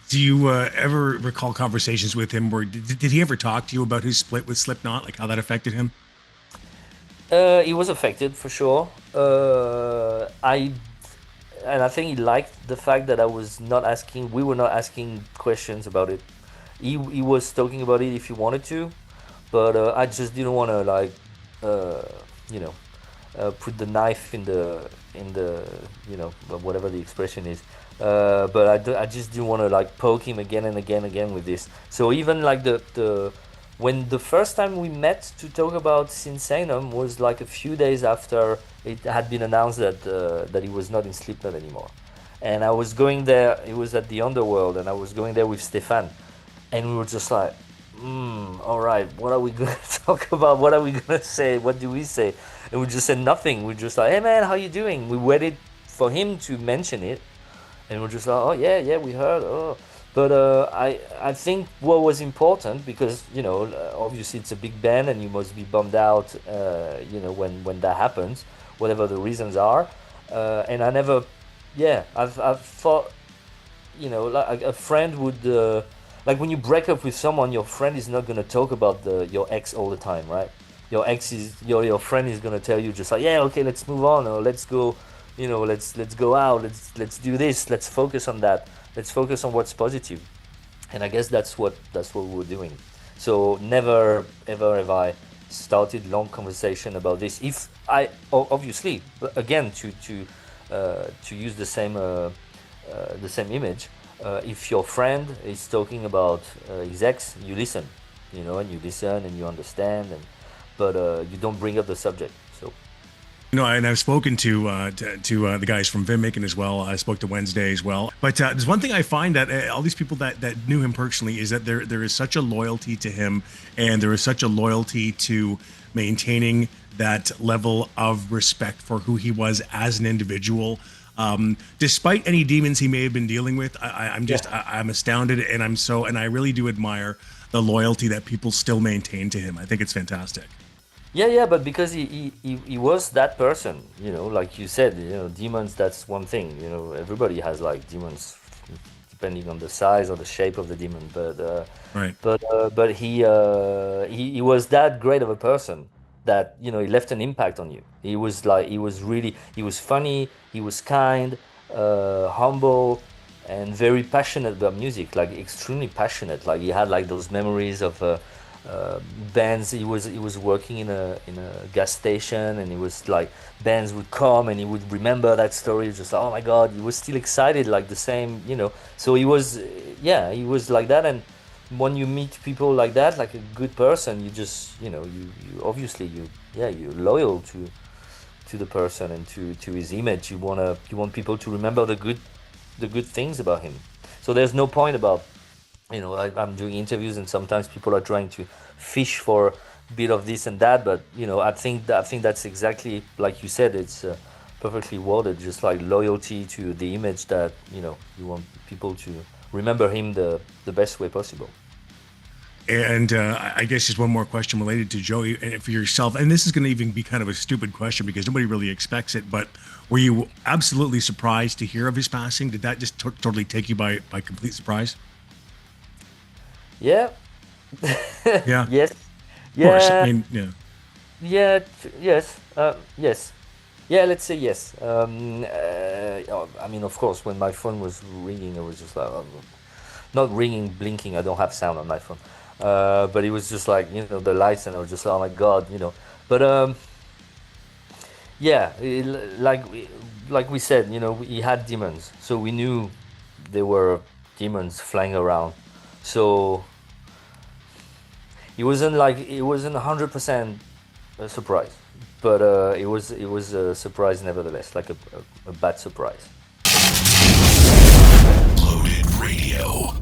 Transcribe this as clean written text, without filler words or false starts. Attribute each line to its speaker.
Speaker 1: Do you ever recall conversations with him where did he ever talk to you about his split with Slipknot, like how that affected him?
Speaker 2: He was affected for sure. I think he liked the fact that I was not asking. We were not asking questions about it. He was talking about it if he wanted to, but I just didn't want to like, uh, you know, put the knife in the whatever the expression is. But I just didn't want to like poke him again and again with this. So even like the when the first time we met to talk about Sinsaenum was like a few days after it had been announced that he was not in Slipknot anymore, and I was going there. It was at the Underworld, and I was going there with Stefan, and we were just like, all right, what are we gonna talk about? What are we gonna say? What do we say? And we just said nothing. We just like, hey man, how you doing? We waited for him to mention it, and we're just like, oh yeah, yeah, we heard. Oh, but I think what was important because obviously it's a big band and you must be bummed out, when that happens, whatever the reasons are. And I never, yeah, I've thought, like a friend would. Like when you break up with someone, your friend is not gonna talk about your ex all the time, right? Your friend is gonna tell you just like, yeah, okay, let's move on, or let's go, let's go out, let's do this, let's focus on that, let's focus on what's positive. And I guess that's what we were doing. So never ever have I started long conversation about this. If I obviously, but again, to use the same image, if your friend is talking about his ex, you listen, and you listen and you understand, but you don't bring up the subject. So
Speaker 1: And I've spoken to the guys from Vimmaking as well. I spoke to Wednesday as well. But there's one thing I find that all these people that knew him personally is that there is such a loyalty to him, and there is such a loyalty to maintaining that level of respect for who he was as an individual. Despite any demons he may have been dealing with, I'm astounded, and I really do admire the loyalty that people still maintain to him. I think it's fantastic.
Speaker 2: yeah, yeah, but because he was that person, like you said, demons. That's one thing. Everybody has like demons, depending on the size or the shape of the demon.
Speaker 1: Right.
Speaker 2: But he was that great of a person that he left an impact on you. He was funny, he was kind, humble, and very passionate about music, like extremely passionate. Like he had like those memories of uh, bands. He was working in a gas station, and he was like bands would come and he would remember that story. Just like, oh my god, he was still excited, like the same. So he was, yeah, he was like that. And when you meet people like that, like a good person, you just you obviously you're loyal to the person and to his image. You want people to remember the good things about him. So there's no point about, I'm doing interviews and sometimes people are trying to fish for a bit of this and that, but I think that's exactly like you said. It's perfectly worded, just like loyalty to the image that you want people to remember him the best way possible.
Speaker 1: And I guess just one more question related to Joey and for yourself. And this is going to even be kind of a stupid question because nobody really expects it. But were you absolutely surprised to hear of his passing? Did that just totally take you by complete surprise?
Speaker 2: Yeah.
Speaker 1: Yeah,
Speaker 2: Yes.
Speaker 1: of course. I
Speaker 2: Yeah.
Speaker 1: mean, yeah.
Speaker 2: Yeah. Yes. Yes. Yeah. Let's say yes. I mean, of course, when my phone was ringing, it was just like, not ringing, blinking. I don't have sound on my phone. But it was just like the lights, and I was just like, oh my god. But yeah, like we said, he had demons, so we knew there were demons flying around. So it wasn't 100% a surprise, but it was a surprise nevertheless, like a bad surprise.
Speaker 3: Loaded Radio.